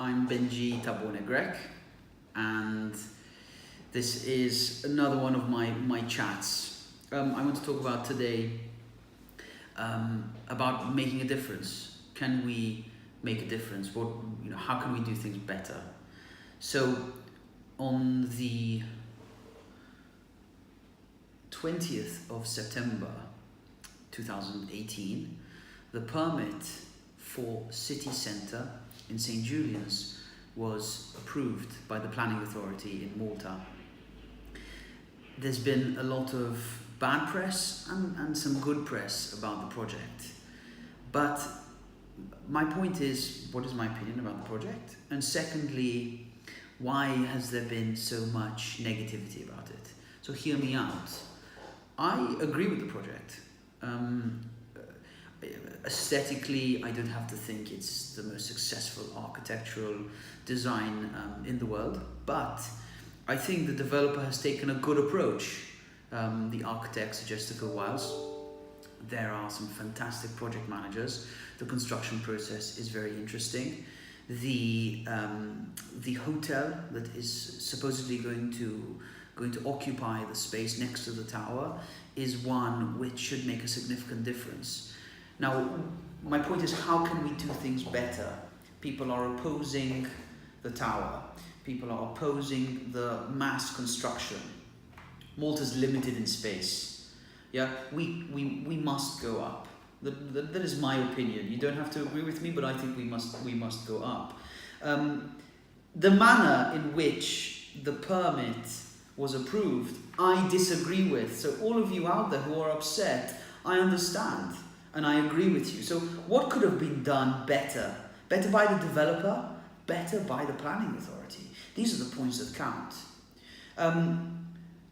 I'm Benji Tabone-Grek, and this is another one of my chats. I want to talk about today about making a difference. Can we make a difference? How can we do things better? So, on the 20th of September 2018, the permit for city centre in St. Julian's was approved by the planning authority in Malta. There's been a lot of bad press and some good press about the project. But my point is, what is my opinion about the project? And secondly, why has there been so much negativity about it? So hear me out. I agree with the project. Aesthetically, I don't have to think it's the most successful architectural design in the world, but I think the developer has taken a good approach. The architect, Jessica Wiles, there are some fantastic project managers. The construction process is very interesting. The hotel that is supposedly going to occupy the space next to the tower is one which should make a significant difference. Now, my point is, how can we do things better? People are opposing the tower. People are opposing the mass construction. Malta's limited in space. Yeah, we must go up. That is my opinion. You don't have to agree with me, but I think we must go up. The manner in which the permit was approved, I disagree with. So all of you out there who are upset, I understand and I agree with you. So what could have been done better? Better by the developer, better by the planning authority. These are the points that count.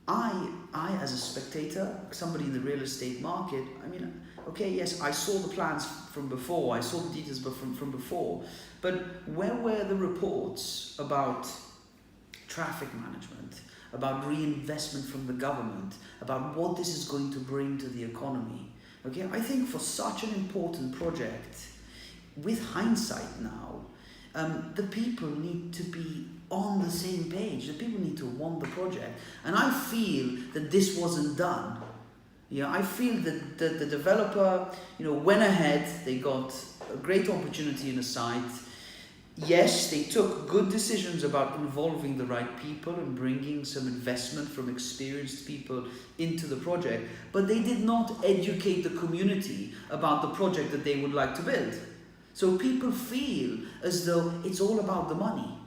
I as a spectator, somebody in the real estate market, okay, yes, I saw the plans from before, I saw the details from before, but where were the reports about traffic management, about reinvestment from the government, about what this is going to bring to the economy? Okay, I think for such an important project, with hindsight now, the people need to be on the same page. The people need to want the project. And I feel that this wasn't done. Yeah, I feel that the developer, went ahead, they got a great opportunity in a site. Yes, they took good decisions about involving the right people and bringing some investment from experienced people into the project, but they did not educate the community about the project that they would like to build. So people feel as though it's all about the money,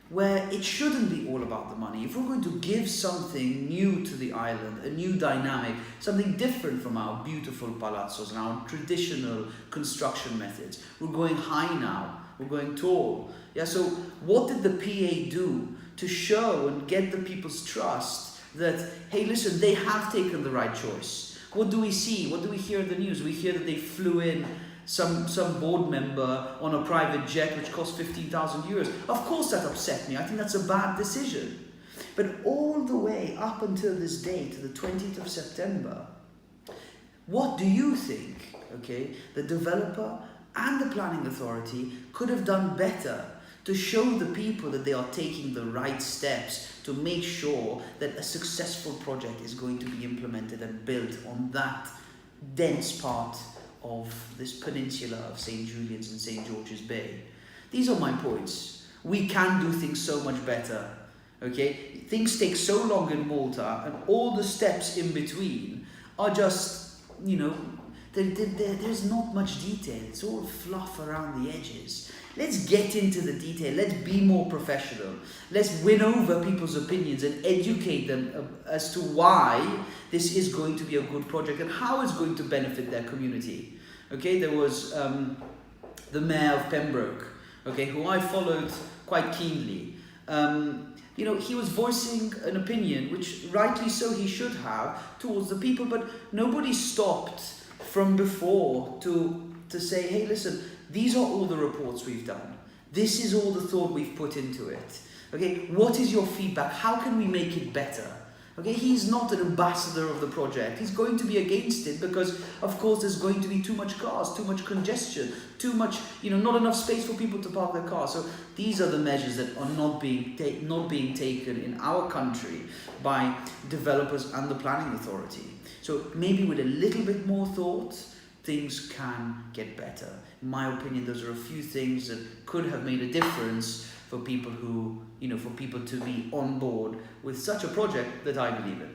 where it shouldn't be all about the money. If we're going to give something new to the island, a new dynamic, something different from our beautiful palazzos and our traditional construction methods, we're going high now. We're going tall. Yeah, so what did the PA do to show and get the people's trust that, hey, listen, they have taken the right choice? What do we see? What do we hear in the news? We hear that they flew in some board member on a private jet which cost 15,000 euros. Of course that upset me. I think that's a bad decision. But all the way up until this day, to the 20th of September, what do you think, okay, the developer and the planning authority could have done better to show the people that they are taking the right steps to make sure that a successful project is going to be implemented and built on that dense part of this peninsula of St. Julian's and St. George's Bay? These are my points. We can do things so much better. Okay? Things take so long in Malta, and all the steps in between are just, there's not much detail. It's all fluff around the edges. Let's get into the detail. Let's be more professional. Let's win over people's opinions and educate them as to why this is going to be a good project and how it's going to benefit their community. Okay, there was the mayor of Pembroke, okay, who I followed quite keenly. He was voicing an opinion, which rightly so he should have, towards the people, but nobody stopped from before to say, hey, listen, these are all the reports we've done. This is all the thought we've put into it. Okay, what is your feedback? How can we make it better? Okay, he's not an ambassador of the project. He's going to be against it because, of course, there's going to be too much cars, too much congestion, too much, not enough space for people to park their cars. So these are the measures that are not being taken in our country by developers and the planning authority. So maybe with a little bit more thought, things can get better. In my opinion, those are a few things that could have made a difference for people to be on board with such a project that I believe in.